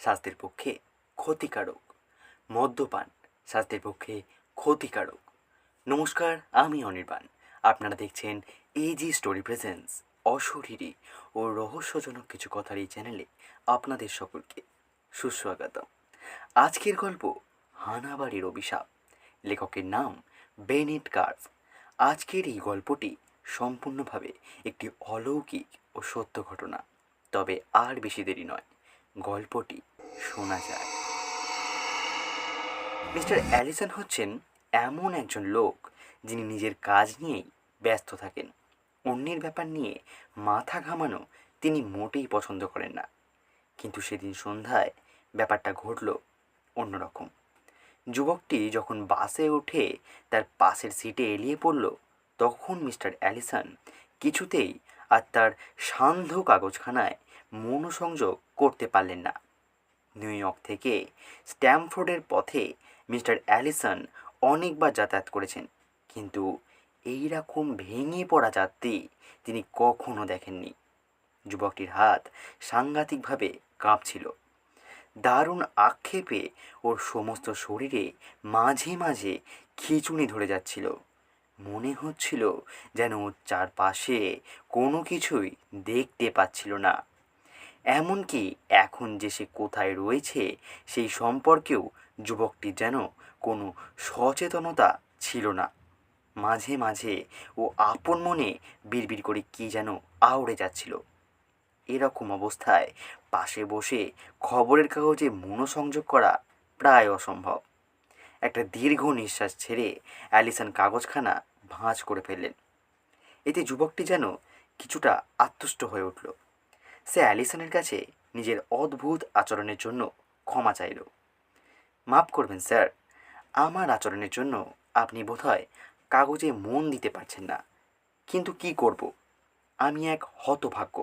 স্বাস্থ্যের পক্ষে ক্ষতিকারক। মদ্যপান স্বাস্থ্যের পক্ষে ক্ষতিকারক। নমস্কার, আমি অনির্বাণ। আপনারা দেখছেন এজি স্টোরি প্রেজেন্স, অশরীরী ও রহস্যজনক কিছু কথার এই চ্যানেলে আপনাদের সকলকে সুস্বাগতম। আজকের গল্প হানাবাড়ির অভিশাপ। লেখকের নাম বেনেট কার্ভ। আজকের এই গল্পটি সম্পূর্ণভাবে একটি অলৌকিক ও সত্য ঘটনা। তবে আর বেশি দেরি নয়, গল্পটি শোনা যায়। মিস্টার অ্যালিসন হচ্ছেন এমন একজন লোক যিনি নিজের কাজ নিয়েই ব্যস্ত থাকেন। অন্যের ব্যাপার নিয়ে মাথা ঘামানো তিনি মোটেই পছন্দ করেন না। কিন্তু সেদিন সন্ধ্যায় ব্যাপারটা ঘটল অন্যরকম। যুবকটি যখন বাসে উঠে তার পাশের সিটে এলিয়ে পড়ল, তখন মিস্টার অ্যালিসন কিছুতেই আর তার সান্ধ্য কাগজখানায় মনোসংযোগ করতে পারলেন না। নিউ ইয়র্ক থেকে স্ট্যামফোর্ডের পথে মিস্টার অ্যালিসন অনেকবার যাতায়াত করেছেন, কিন্তু এই রকম ভেঙে পড়া যাত্রী তিনি কখনো দেখেননি। যুবকটির হাত সাংঘাতিকভাবে কাঁপছিল। দারুণ আক্ষেপে ওর সমস্ত শরীরে মাঝে মাঝে খিঁচুনি ধরে যাচ্ছিল। মনে হচ্ছিল যেন ওর চারপাশে কোনো কিছুই দেখতে পাচ্ছিল না। এমনকি এখন যে সে কোথায় রয়েছে সেই সম্পর্কেও যুবকটির যেন কোনো সচেতনতা ছিল না। মাঝে মাঝে ও আপন মনে বিড়বিড় করে কী যেন আওড়ে যাচ্ছিল। এরকম অবস্থায় পাশে বসে খবরের কাগজে মনোসংযোগ করা প্রায় অসম্ভব। একটা দীর্ঘ নিঃশ্বাস ছেড়ে অ্যালিসন কাগজখানা ভাঁজ করে ফেললেন। এতে যুবকটি যেন কিছুটা আত্মষ্ট হয়ে উঠল। সে অ্যালিসনের কাছে নিজের অদ্ভুত আচরণের জন্য ক্ষমা চাইল। মাফ করবেন স্যার, আমার আচরণের জন্য আপনি বোধহয় কাগজে মন দিতে পারছেন না। কিন্তু কি করব, আমি এক হতভাগ্য,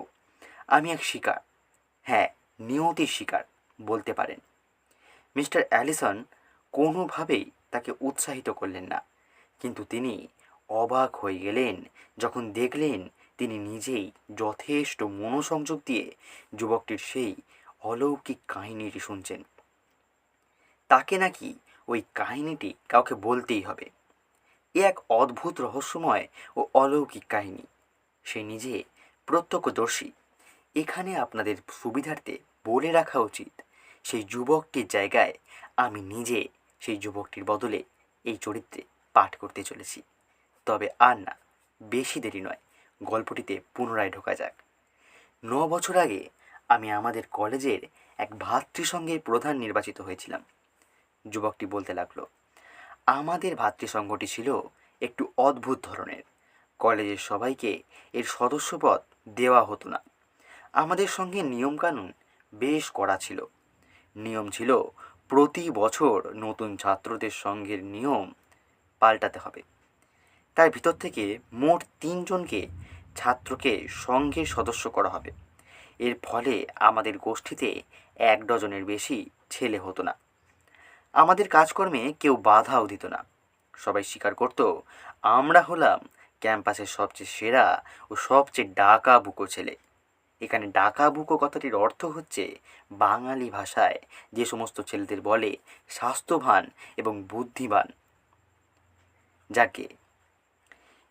আমি এক শিকার। হ্যাঁ, নিয়তির শিকার বলতে পারেন। মিস্টার অ্যালিসন কোনোভাবেই তাকে উৎসাহিত করলেন না, কিন্তু তিনি অবাক হয়ে গেলেন যখন দেখলেন তিনি নিজেই যথেষ্ট মনোসংযোগ দিয়ে যুবকটির সেই অলৌকিক কাহিনীটি শুনছেন। তাকে নাকি ওই কাহিনীটি কাউকে বলতেই হবে। এ এক অদ্ভুত রহস্যময় ও অলৌকিক কাহিনী। সে নিজে প্রত্যক্ষদর্শী। এখানে আপনাদের সুবিধার্থে বলে রাখা উচিত, সেই যুবকটির জায়গায় আমি নিজে সেই যুবকটির বদলে এই চরিত্রে পাঠ করতে চলেছি। তবে আর না, বেশি দেরি নয়, গল্পটিতে পুনরায় ঢোকা যাক। 9 বছর আগে আমি আমাদের কলেজের এক ভ্রাতৃসংঘের প্রধান নির্বাচিত হয়েছিলাম। যুবকটি বলতে লাগলো। আমাদের ভ্রাতৃসংঘটি ছিল একটু অদ্ভুত ধরনের। কলেজের সবাইকে এর সদস্যপদ দেওয়া হতো না। আমাদের সঙ্গে নিয়মকানুন বেশ কড়া ছিল। নিয়ম ছিল প্রতি বছর নতুন ছাত্রদের সঙ্গের নিয়ম পাল্টাতে হবে। তার ভিতর থেকে মোট 3জনকে ছাত্রকে সঙ্ঘের সদস্য করা হবে। এর ফলে আমাদের গোষ্ঠীতে 1 ডজনের বেশি ছেলে হতো না। আমাদের কাজকর্মে কেউ বাধাও দিত না। সবাই স্বীকার করত আমরা হলাম ক্যাম্পাসের সবচেয়ে সেরা ও সবচেয়ে ডাকাবুকো ছেলে। এখানে ডাকাবুকো কথাটির অর্থ হচ্ছে বাঙালি ভাষায় যে সমস্ত ছেলেদের বলে স্বাস্থ্যবান এবং বুদ্ধিমান। যাকে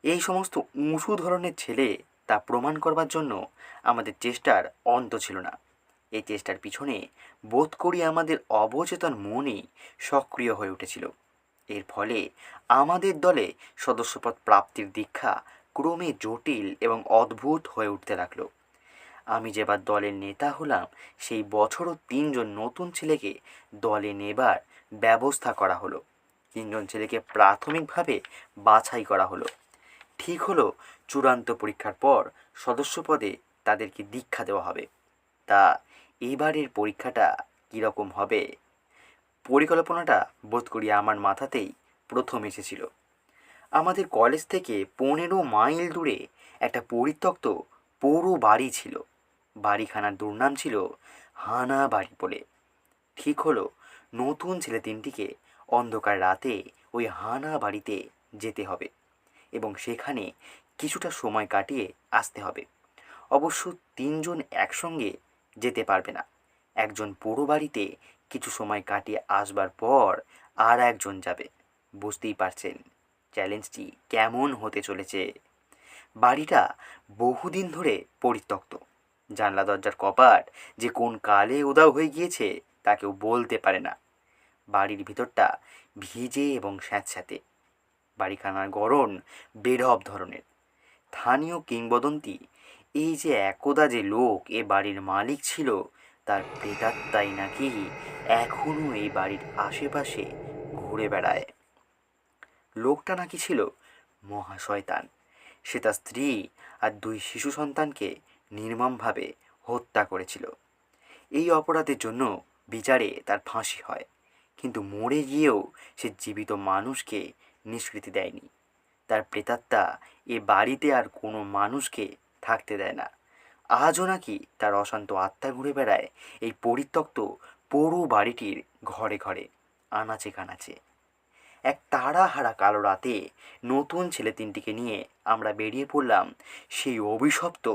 এই সমস্ত উঁচু ধরনের ছেলে তা প্রমাণ করবার জন্য আমাদের চেষ্টার অন্ত ছিল না। এই চেষ্টার পিছনে বোধ করি আমাদের অবচেতন মনই সক্রিয় হয়ে উঠেছিল। এর ফলে আমাদের দলে সদস্যপদ প্রাপ্তির দীক্ষা ক্রমে জটিল এবং অদ্ভুত হয়ে উঠতে লাগলো। আমি যেবার দলের নেতা হলাম, সেই বছরও 3জন নতুন ছেলেকে দলে নেবার ব্যবস্থা করা হলো। 3জন ছেলেকে প্রাথমিকভাবে বাছাই করা হলো। ঠিক হলো চূড়ান্ত পরীক্ষার পর সদস্যপদে তাদেরকে দীক্ষা দেওয়া হবে। তা এবারের পরীক্ষাটা কীরকম হবে, পরিকল্পনাটা বোধ করি আমার মাথাতেই প্রথম এসেছিল। আমাদের কলেজ থেকে 15 মাইল দূরে একটা পরিত্যক্ত পৌর বাড়ি ছিল। বাড়িখানার দুর্নাম ছিল হানা বাড়ি বলে। ঠিক হলো নতুন ছেলে 3টিকে অন্ধকার রাতে ওই হানা বাড়িতে যেতে হবে এবং সেখানে কিছুটা সময় কাটিয়ে আসতে হবে। অবশ্য 3জন একসঙ্গে যেতে পারবে না। একজন পুরো বাড়িতে কিছু সময় কাটিয়ে আসবার পর আর একজন যাবে। বুঝতেই পারছেন চ্যালেঞ্জটি কেমন হতে চলেছে। বাড়িটা বহুদিন ধরে পরিত্যক্ত। জানলা দরজার কপাট যে কোন কালে উধাও হয়ে গিয়েছে তা কেউ বলতে পারে না। বাড়ির ভিতরটা ভিজে এবং স্যাঁতস্যাঁতে। বাড়িখানার গড়ন বেঢপ ধরনের। স্থানীয় কিংবদন্তি এই যে একদা যে লোক এ বাড়ির মালিক ছিল তার প্রেতাত্মাই নাকি এখনও এই বাড়ির আশেপাশে ঘুরে বেড়ায়। লোকটা নাকি ছিল মহাশয়তান। সে তার স্ত্রী আর 2 শিশু সন্তানকে নির্মমভাবে হত্যা করেছিল। এই অপরাধের জন্য বিচারে তার ফাঁসি হয়, কিন্তু মরে গিয়েও সে জীবিত মানুষকে নিষ্কৃতি দেয়নি। তার প্রেতাত্মা এ বাড়িতে আর কোনো মানুষকে থাকতে দেয় না। আজও নাকি তার অশান্ত আত্মা ঘুরে বেড়ায় এই পরিত্যক্ত পুরো বাড়িটির ঘরে ঘরে, আনাচে কানাচে। এক তাড়াহারা কালো রাতে নতুন ছেলে 3টিকে নিয়ে আমরা বেরিয়ে পড়লাম সেই অভিশপ্ত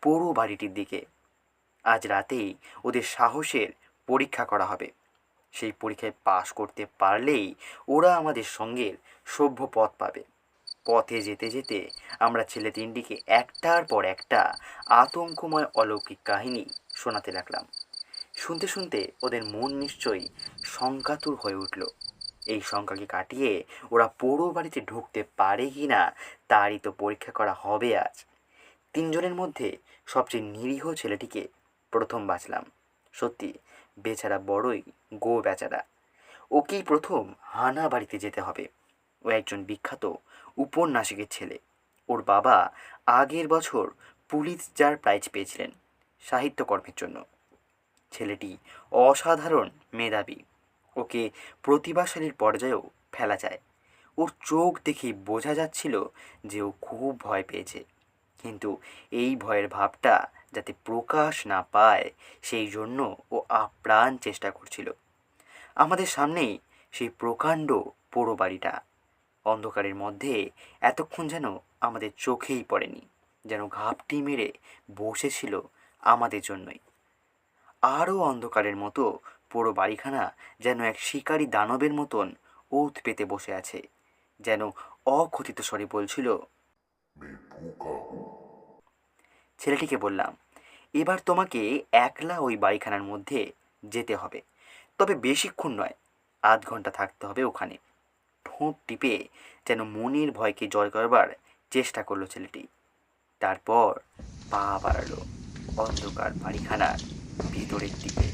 পুরো বাড়িটির দিকে। আজ রাতেই ওদের সাহসের পরীক্ষা করা হবে। সেই পরীক্ষায় পাশ করতে পারলেই ওরা আমাদের সঙ্গের সভ্য পথ পাবে। পথে যেতে যেতে আমরা ছেলে 3টিকে একটার পর একটা আতঙ্কময় অলৌকিক কাহিনী শোনাতে লাগলাম। শুনতে শুনতে ওদের মন নিশ্চয়ই শঙ্কাতুর হয়ে উঠল। এই শঙ্কাকে কাটিয়ে ওরা পুরো বাড়িতে ঢুকতে পারে কি না তারই তো পরীক্ষা করা হবে আজ। 3জনের মধ্যে সবচেয়ে নিরীহ ছেলেটিকে প্রথম বাঁচলাম। সত্যি বেচারা বড়ই গো বেচারা। ওকেই প্রথম হানা বাড়িতে যেতে হবে। ও একজন বিখ্যাত উপন্যাসিকের ছেলে। ওর বাবা আগের বছর পুলিৎজার প্রাইজ পেয়েছিলেন সাহিত্যকর্মের জন্য। ছেলেটি অসাধারণ মেধাবী। ওকে প্রতিভাশালীর পর্যায়েও ফেলা যায়। ওর চোখ দেখেই বোঝা যাচ্ছিল যে ও খুব ভয় পেয়েছে, কিন্তু এই ভয়ের ভাবটা যাতে প্রকাশ না পায় সেই জন্য ও আপ্রাণ চেষ্টা করছিল। আমাদের সামনেই সেই প্রকাণ্ড পোড়ো বাড়িটা। অন্ধকারের মধ্যে এতক্ষণ যেন আমাদের চোখেই পড়েনি, যেন ঘাপটি মেরে বসেছিল আমাদের জন্যই। আরও অন্ধকারের মতো পুরো বাড়িখানা যেন এক শিকারী দানবের মতন ওত পেতে বসে আছে, যেন অকথিত স্বরে বলছিল। ছেলেটিকে বললাম, এবার তোমাকে একলা ওই বাড়িখানার মধ্যে যেতে হবে, তবে বেশিক্ষণ নয়, আধ ঘন্টা থাকতে হবে ওখানে। ঠোঁট টিপে যেন মনের ভয়কে জয় করবার চেষ্টা করলো ছেলেটি। তারপর পা বাড়ালো অন্ধকার বাড়িখানার ভিতরের দিকে।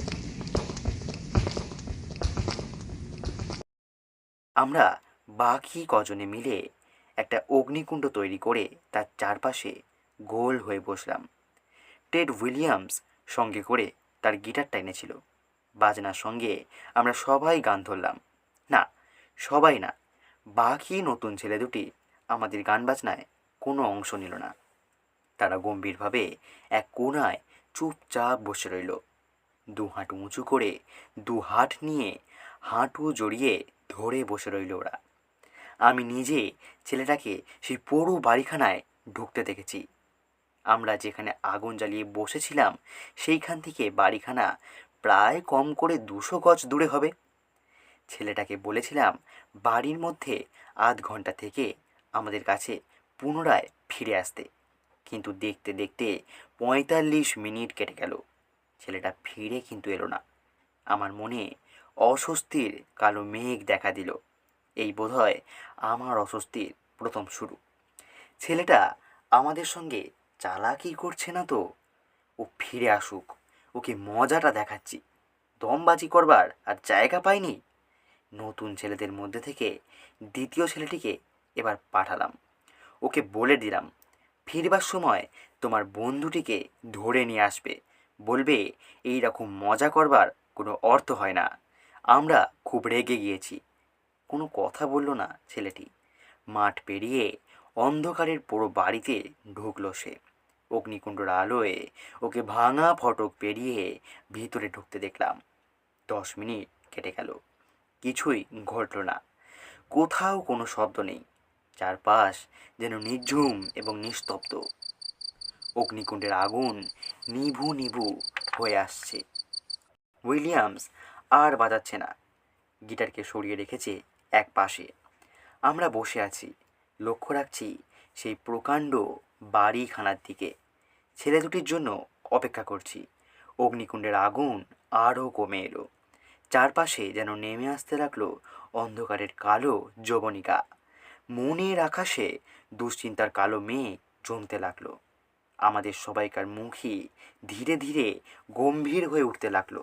আমরা বাকি কজনে মিলে একটা অগ্নিকুণ্ড তৈরি করে তার চারপাশে গোল হয়ে বসলাম। টেড উইলিয়ামস সঙ্গে করে তার গিটারটা এনেছিল। বাজনার সঙ্গে আমরা সবাই গান ধরলাম। না, সবাই না, বাকি নতুন ছেলে দুটি আমাদের গান বাজনায় কোনো অংশ নিল না। তারা গম্ভীরভাবে এক কোণায় চুপচাপ বসে রইল। 2 হাঁটু উঁচু করে 2 হাত নিয়ে হাঁটু জড়িয়ে ধরে বসে রইল ওরা। আমি নিজে ছেলেটাকে সেই পুরো বাড়িখানায় ঢুকতে দেখেছি। আমরা যেখানে আগুন জ্বালিয়ে বসেছিলাম সেইখান থেকে বাড়িখানা প্রায় কম করে 200 গজ দূরে হবে। ছেলেটাকে বলেছিলাম বাড়ির মধ্যে আধ ঘন্টা থেকে আমাদের কাছে পুনরায় ফিরে আসতে, কিন্তু দেখতে দেখতে 45 মিনিট কেটে গেল। ছেলেটা ফিরে কিন্তু এলো না। আমার মনে অস্বস্তির কালো মেঘ দেখা দিল। এই বোধহয় আমার অস্বস্তির প্রথম শুরু। ছেলেটা আমাদের সঙ্গে চালাকি করছে না তো? ও ফিরে আসুক, ওকে মজাটা দেখাচ্ছি। দমবাজি করবার আর জায়গা পাইনি। নতুন ছেলেদের মধ্যে থেকে দ্বিতীয় ছেলেটিকে এবার পাঠালাম। ওকে বলে দিলাম, ফিরবার সময় তোমার বন্ধুটিকে ধরে নিয়ে আসবে। বলবে এই রকম মজা করবার কোনো অর্থ হয় না। আমরা খুব রেগে গিয়েছি। কোনো কথা বলল না ছেলেটি। মাঠ পেরিয়ে অন্ধকারের পুরো বাড়িতে ঢুকলো সে। অগ্নিকুণ্ডর আলোয় ওকে ভাঙা ফটক পেরিয়ে ভিতরে ঢুকতে দেখলাম। 10 মিনিট কেটে গেল, কিছুই ঘটল না। কোথাও কোনো শব্দ নেই। চারপাশ যেন নির্ঝুম এবং নিস্তব্ধ। অগ্নিকুণ্ডের আগুন নিভু নিভু হয়ে আসছে। উইলিয়ামস আর বাজাচ্ছে না, গিটারকে সরিয়ে রেখেছে এক পাশে। আমরা বসে আছি, লক্ষ্য রাখছি সেই প্রকাণ্ড বাড়িখানার দিকে। ছেলে দুটির জন্য অপেক্ষা করছি। অগ্নিকুণ্ডের আগুন আরও কমে এলো। চারপাশে যেন নেমে আসতে লাগলো অন্ধকারের কালো যবনিকা। মনের আকাশে দুশ্চিন্তার কালো মেঘ জমতে লাগলো। আমাদের সবাইকার মুখই ধীরে ধীরে গম্ভীর হয়ে উঠতে লাগলো।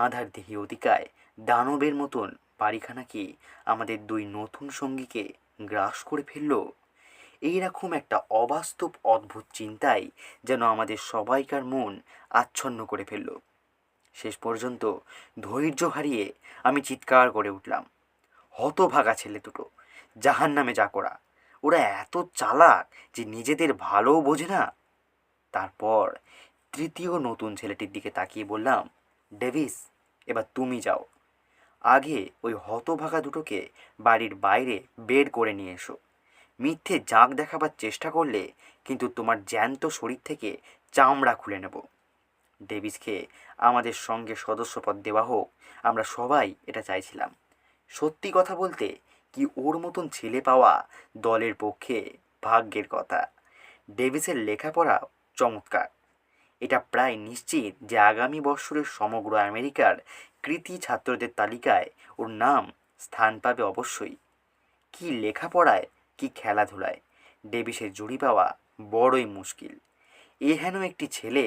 আঁধার দেহি অতিকায় দানবের মতন বাড়িখানা কি আমাদের দুই নতুন সঙ্গীকে গ্রাস করে ফেলল? এইরকম একটা অবাস্তব অদ্ভুত চিন্তায় যেন আমাদের সবাইকার মন আচ্ছন্ন করে ফেলল। শেষ পর্যন্ত ধৈর্য হারিয়ে আমি চিৎকার করে উঠলাম, হতভাগা ছেলে দুটো, জাহান্নামে যা করা! ওরা এত চালাক যে নিজেদের ভালোও বোঝে না। তারপর তৃতীয় নতুন ছেলেটির দিকে তাকিয়ে বললাম, ডেভিস, এবার তুমি যাও। আগে ওই হতভাগা দুটোকে বাড়ির বাইরে বের করে নিয়ে এসো। মিথ্যে জাঁক দেখাবার চেষ্টা করলে কিন্তু তোমার জ্যান্ত শরীর থেকে চামড়া খুলে নেব। ডেভিসকে আমাদের সঙ্গে সদস্যপদ দেওয়া হোক, আমরা সবাই এটা চাইছিলাম। সত্যি কথা বলতে কি ওর মতন ছেলে পাওয়া দলের পক্ষে ভাগ্যের কথা। ডেভিসের লেখাপড়া চমৎকার। এটা প্রায় নিশ্চিত যে আগামী বৎসরের সমগ্র আমেরিকার কৃতী ছাত্রদের তালিকায় ওর নাম স্থান পাবে অবশ্যই। কি লেখাপড়ায়, কি খেলাধুলায় ডেভিসের জুড়ি পাওয়া বড়ই মুশকিল। হেন একটি ছেলে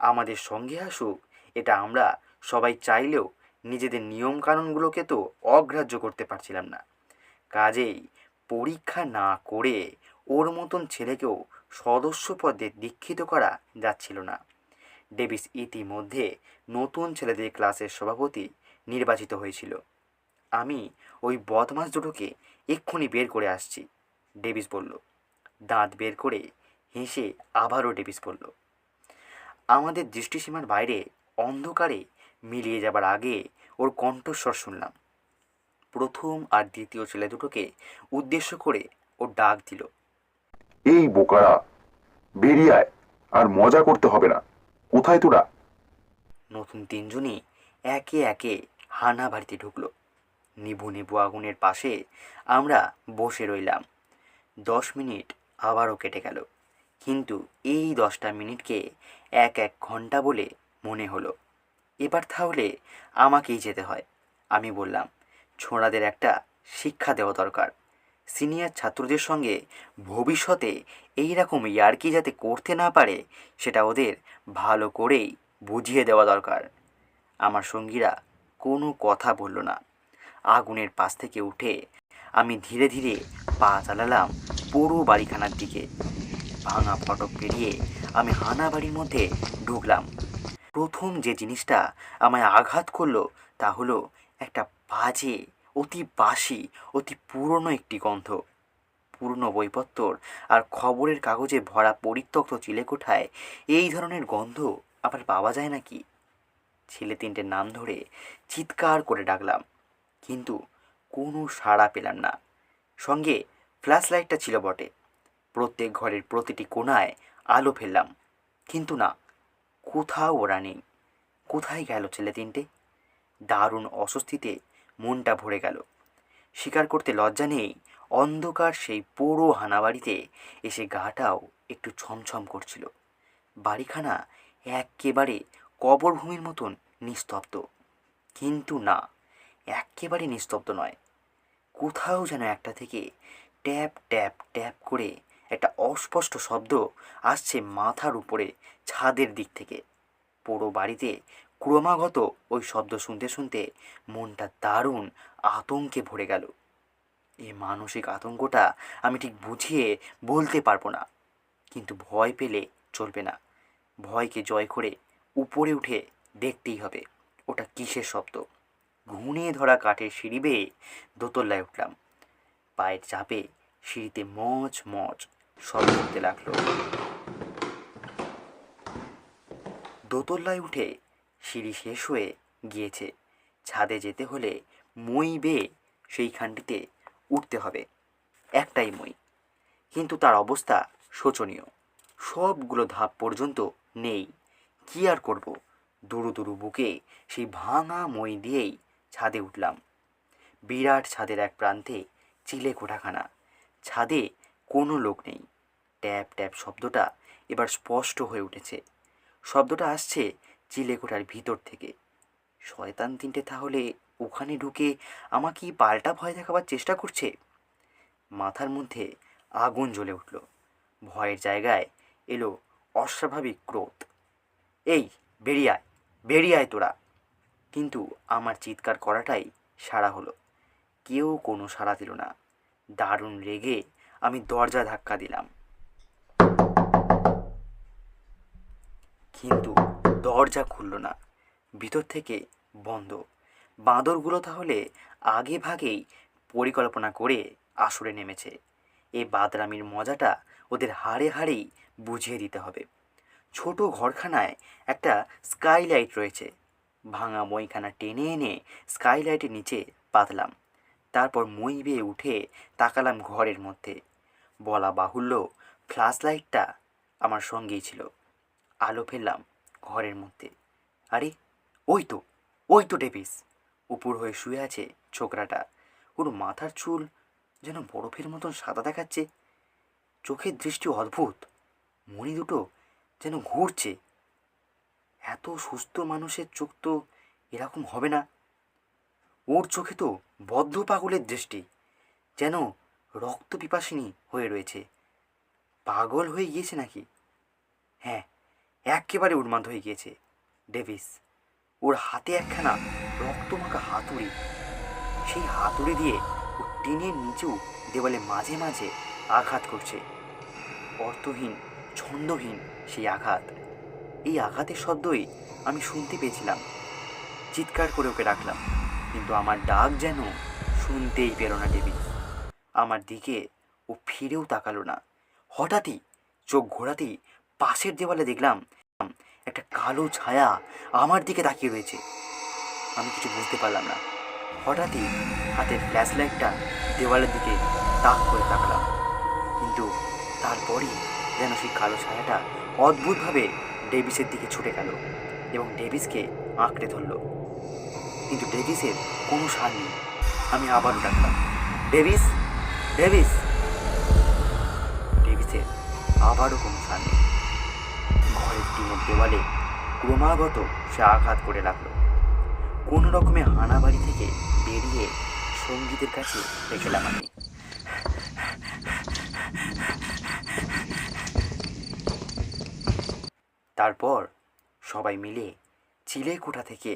আমাদের সঙ্গে আসুক, এটা আমরা সবাই চাইলেও নিজেদের নিয়মকানুনগুলোকে তো অগ্রাহ্য করতে পারছিলাম না। কাজেই পরীক্ষা না করে ওর মতন ছেলেকেও সদস্য পদে দীক্ষিত করা যাচ্ছিল না। ডেভিস ইতিমধ্যে নতুন ছেলেদের ক্লাসের সভাপতি নির্বাচিত হয়েছিল। আমি ওই বদমাস দুটোকে এক্ষুনি বের করে আসছি, ডেভিস বলল। দাঁত বের করে হেসে আবারও ডেভিস বলল। আমাদের দৃষ্টিসীমার বাইরে অন্ধকারে মিলিয়ে যাবার আগে ওর কণ্ঠস্বর শুনলাম। প্রথম আর দ্বিতীয় ছেলে দুটোকে উদ্দেশ্য করে ও ডাক দিল, এই বোকারা, বেরিয়ে আয়, আর মজা করতে হবে না। কোথায় তোরা? নতুন তিনজনই একে একে হানা বাড়িতে ঢুকলো। নিভু নিভু আগুনের পাশে আমরা বসে রইলাম। 10 মিনিট আবারও কেটে গেল, কিন্তু এই 10টা মিনিটকে এক এক ঘন্টা বলে মনে হলো। এবার তাহলে আমাকেই যেতে হয়, আমি বললাম। ছোঁড়াদের একটা শিক্ষা দেওয়া দরকার। সিনিয়র ছাত্রদের সঙ্গে ভবিষ্যতে এই রকম ইয়ার্কি যাতে করতে না পারে সেটা ওদের ভালো করেই বুঝিয়ে দেওয়া দরকার। আমার সঙ্গীরা কোনো কথা বলল না। আগুনের পাশ থেকে উঠে আমি ধীরে ধীরে পা চালালাম পুরো বাড়িখানার দিকে। ভাঙা ফটক পেরিয়ে আমি হানা বাড়ির মধ্যে ঢুকলাম। প্রথম যে জিনিসটা আমায় আঘাত করলো তা হলো একটা বাজে, অতি বাসি, অতি পুরনো একটি গন্ধ। পুরনো বইপত্তর আর খবরের কাগজে ভরা পরিত্যক্ত চিলেকোঠায় এই ধরনের গন্ধ আবার পাওয়া যায় নাকি? ছেলে তিনটের নাম ধরে চিৎকার করে ডাকলাম, কিন্তু কোনো সাড়া পেলাম না। সঙ্গে ফ্ল্যাশ লাইটটা ছিল বটে। প্রত্যেক ঘরের প্রতিটি কোণায় আলো ফেললাম, কিন্তু না, কোথাও ওরা নেই। কোথায় গেল ছেলে তিনটে? দারুণ অস্বস্তিতে মনটা ভরে গেল। স্বীকার করতে লজ্জা নেই, অন্ধকার সেই পুরো হানাবাড়িতে এসে গাটাও একটু ছমছম করছিল। বাড়িখানা এক্কেবারে কবরভূমির মতন নিস্তব্ধ। কিন্তু না, এক্কেবারে নিস্তব্ধ নয়। কোথাও যেন একটা থেকে ট্যাপ ট্যাপ ট্যাপ করে একটা অস্পষ্ট শব্দ আসছে মাথার উপরে ছাদের দিক থেকে। পুরো বাড়িতে ক্রমাগত ওই শব্দ শুনতে শুনতে মনটা দারুণ আতঙ্কে ভরে গেল। এই মানসিক আতঙ্কটা আমি ঠিক বুঝিয়ে বলতে পারবো না, কিন্তু ভয় পেলে চলবে না। ভয়কে জয় করে উপরে উঠে দেখতেই হবে ওটা কিসের শব্দ। ঘুণে ধরা কাঠের সিঁড়ি বেয়ে দোতলায় উঠলাম। পায়ের চাপে সিঁড়িতে মচ মচ শব্দ করতে লাগলো। দোতলায় উঠে সিঁড়ি শেষ হয়ে গিয়েছে। ছাদে যেতে হলে মই বেয়ে সেইখানটিতে উঠতে হবে। একটাই মই, কিন্তু তার অবস্থা শোচনীয়। সবগুলো ধাপ পর্যন্ত নেই। কি আর করব, দুরু দুরু বুকে সেই ভাঙা মই দিয়েই ছাদে উঠলাম। বিরাট ছাদের এক প্রান্তে চিলে কোঠাখানা। ছাদে কোনো লোক নেই। ট্যাপ ট্যাপ শব্দটা এবার স্পষ্ট হয়ে উঠেছে। শব্দটা আসছে চিলেকোঠার ভিতর থেকে। শয়তান তিনটে তাহলে ওখানে ঢুকে আমাকে পাল্টা ভয় দেখাবার চেষ্টা করছে। মাথার মধ্যে আগুন জ্বলে উঠল। ভয়ের জায়গায় এলো অস্বাভাবিক ক্রোধ। এই বেরিয়ে আয়, বেরিয়ে আয় তোরা! কিন্তু আমার চিৎকার করাটাই সাড়া হলো। কেউ কোনো সাড়া দিল না। দারুণ রেগে আমি দরজা ধাক্কা দিলাম, কিন্তু দরজা খুলল না। ভিতর থেকে বন্ধ। বাঁদরগুলো তাহলে আগে ভাগেই পরিকল্পনা করে আসরে নেমেছে। এই বাদরামির মজাটা ওদের হাড়ে হাড়েই বুঝিয়ে দিতে হবে। ছোট ঘরখানায় একটা স্কাইলাইট রয়েছে। ভাঙা মইখানা টেনে এনে স্কাইলাইটের নিচে পাতলাম। তারপর মই বেয়ে উঠে তাকালাম ঘরের মধ্যে। বলা বাহুল্য, ফ্ল্যাশ লাইটটা আমার সঙ্গেই ছিল। আলো ফেললাম ঘরের মধ্যে। আরে ওই তো, ওই তো ডেভিস! উপর হয়ে শুয়ে আছে ছোকরাটা। ওর মাথার চুল যেন বরফের মতন সাদা দেখাচ্ছে। চোখের দৃষ্টি অদ্ভুত। মণি দুটো যেন ঘুরছে। এত সুস্থ মানুষের চোখ তো এরকম হবে না। ওর চোখে তো বদ্ধ পাগলের দৃষ্টি, যেন রক্ত পিপাসিনী হয়ে রয়েছে। পাগল হয়ে গিয়েছে নাকি? হ্যাঁ, একেবারে উন্মাদ হয়ে গিয়েছে ডেভিস। ওর হাতে একখানা রক্তমাখা হাতুড়ি। সেই হাতুড়ি দিয়ে ও টিনের নিচেও দেওয়ালে মাঝে মাঝে আঘাত করছে। অর্থহীন, ছন্দহীন সেই আঘাত। এই আঘাতের শব্দই আমি শুনতে পেয়েছিলাম। চিৎকার করে ওকে ডাকলাম, কিন্তু আমার ডাক যেন শুনতেই পেল না ডেভিস। আমার দিকে ও ফিরেও তাকালো না। হঠাৎই চোখ ঘোরাতেই পাশের দেওয়ালে দেখলাম একটা কালো ছায়া আমার দিকে তাকিয়ে রয়েছে। আমি কিছু বুঝতে পারলাম না। হঠাৎই হাতের ফ্ল্যাশ লাইটটা দেওয়ালের দিকে তাক করে তাকালাম, কিন্তু তারপরই যেন সেই কালো ছায়াটা অদ্ভুতভাবে ডেভিসের দিকে ছুটে গেল এবং ডেভিসকে আঁকড়ে ধরল। কিন্তু ডেভিসের কোনো সাড় নেই। আমি আবারও ডাকলাম, ডেভিস, ডেভিস! ডেভিসের আবারও কোনো সাড় নেই। ঘরের টিনের দেওয়ালে ক্রমাগত সে আঘাত করে লাগলো। কোনো রকমে হানাবাড়ি থেকে বেরিয়ে সঙ্গীতের কাছে দেখলাম আমি। তারপর সবাই মিলে চিলেকোঠা থেকে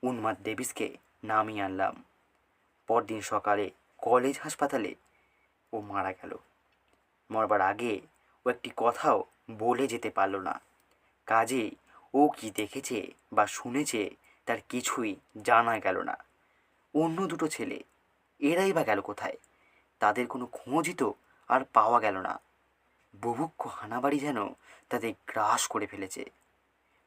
উন্মাদ ডেভিসকে নামিয়ে আনলাম। পরদিন সকালে কলেজ হাসপাতালে ও মারা গেল। মরবার আগে ও একটি কথাও বলে যেতে পারল না। কাজেই ও কি দেখেছে বা শুনেছে তার কিছুই জানা গেল না। অন্য দুটো ছেলে, এরাই বা গেল কোথায়? তাদের কোনো খোঁজই তো আর পাওয়া গেল না। বুভুক্ষ হানাবাড়ি যেন তাদের গ্রাস করে ফেলেছে।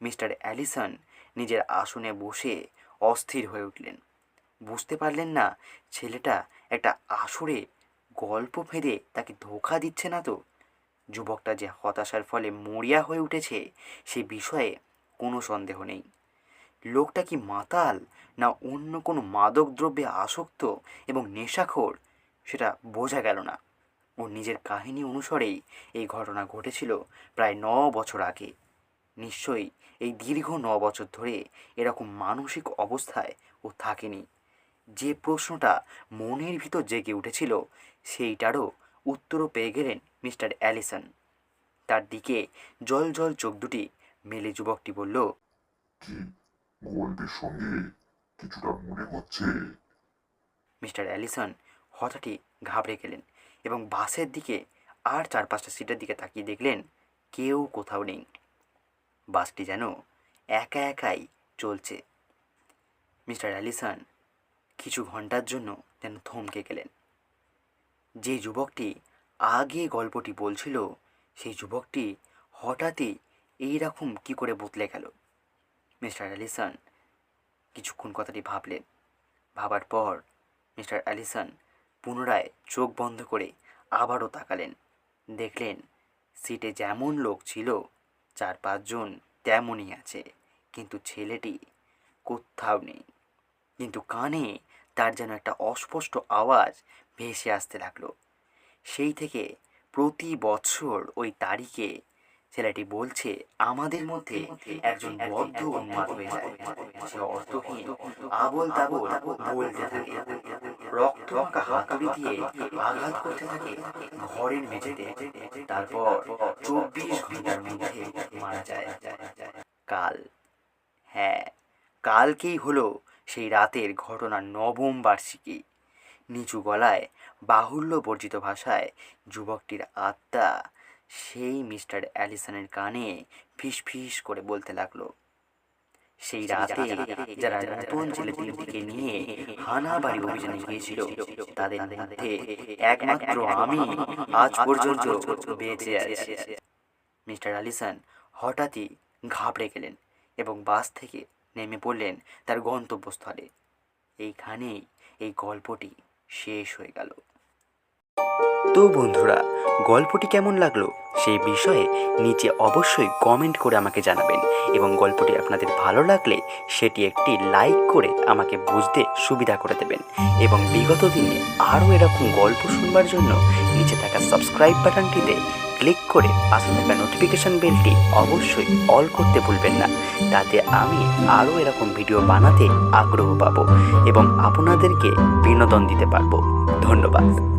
মিস্টার অ্যালিসন নিজের আসনে বসে অস্থির হয়ে উঠলেন। বুঝতে পারলেন না ছেলেটা একটা আসরে গল্প ফেঁদে তাকে ধোঁকা দিচ্ছে না তো? যুবকটা যে হতাশার ফলে মরিয়া হয়ে উঠেছে সে বিষয়ে কোনো সন্দেহ নেই। লোকটা কি মাতাল না অন্য কোনো মাদক দ্রব্যে আসক্ত এবং নেশাখোর সেটা বোঝা গেল না। ওর নিজের কাহিনী অনুসারেই এই ঘটনা ঘটেছিল প্রায় 9 বছর আগে। নিশ্চয়ই এই দীর্ঘ 9 বছর ধরে এরকম মানসিক অবস্থায় ও থাকেনি। যে প্রশ্নটা মনের ভিতর জেগে উঠেছিল সেইটারও উত্তরও পেয়ে গেলেন মিস্টার অ্যালিসন। তার দিকে জল জল চোখ দুটি মেলে যুবকটি বলল, কি গল্পের সঙ্গে কিছুটা মনে হচ্ছে? মিস্টার অ্যালিসন হঠাৎই ঘাবড়ে গেলেন এবং বাসের দিকে আর 4-5টা সিটের দিকে তাকিয়ে দেখলেন কেউ কোথাও নেই। বাসটি যেন একা একাই চলছে। মিস্টার অ্যালিসন কিছু ঘন্টার জন্য যেন থমকে গেলেন। যে যুবকটি আগে গল্পটি বলছিল সেই যুবকটি হঠাৎই এই রকম কী করে বদলে গেল। মিস্টার অ্যালিসন কিছুক্ষণ কথাটি ভাবলেন। ভাবার পর মিস্টার অ্যালিসন পুনরায় চোখ বন্ধ করে আবারও তাকালেন। দেখলেন সিটে যেমন লোক ছিল 4-5 জন তেমনই আছে। কিন্তু ছেলেটি কোথাও নেই। কিন্তু কানে তার যেন একটা অস্পষ্ট আওয়াজ ভেসে আসতে লাগলো। সেই থেকে প্রতি বছর ওই তারিখে ছেলেটি বলছে, আমাদের মধ্যে একজন বদ্ধ উন্মাদ হয়ে যায়। সে অর্থহীন আবোল তাবোল বলতে থাকে, রক্ত মাখা হাতুড়ি দিয়ে আঘাত করতে থাকে ঘরের মেঝেতে, তারপর 24 ঘন্টার মধ্যে মারা যায়। কাল, হ্যাঁ, কালকেই হলো সেই রাতের ঘটনার নবম বার্ষিকী। নিচু গলায় বাহুল্য বর্জিত ভাষায় যুবকটির আত্মা সেই মিস্টার অ্যালিসনের কানে ফিস করে বলতে লাগলো, সেই রাতে যারা নতুন ছেলে তিনটিকে নিয়ে হানাবাড়ি অভিযানে গিয়েছিল তাদের মধ্যে একমাত্র আমি আজ পর্যন্ত বেঁচে আছি। মিস্টার অ্যালিসন হঠাৎই ঘাবড়ে গেলেন এবং বাস থেকে নেমে পড়লেন তার গন্তব্যস্থলে। এইখানেই এই গল্পটি শেষ হয়ে গেল। তো বন্ধুরা, গল্পটি কেমন লাগলো সেই বিষয়ে নিচে অবশ্যই কমেন্ট করে আমাকে জানাবেন, এবং গল্পটি আপনাদের ভালো লাগলে সেটি একটি লাইক করে আমাকে বুঝতে সুবিধা করে দেবেন, এবং বিগত দিনে আরও এরকম গল্প শুনবার জন্য নিচে থাকা সাবস্ক্রাইব বাটনটিতে ক্লিক করে পাশে থাকা নোটিফিকেশন বেলটি অবশ্যই অল করতে ভুলবেন না। তাতে আমি আরও এরকম ভিডিও বানাতে আগ্রহ পাবো এবং আপনাদেরকে বিনোদন দিতে পারবো। ধন্যবাদ।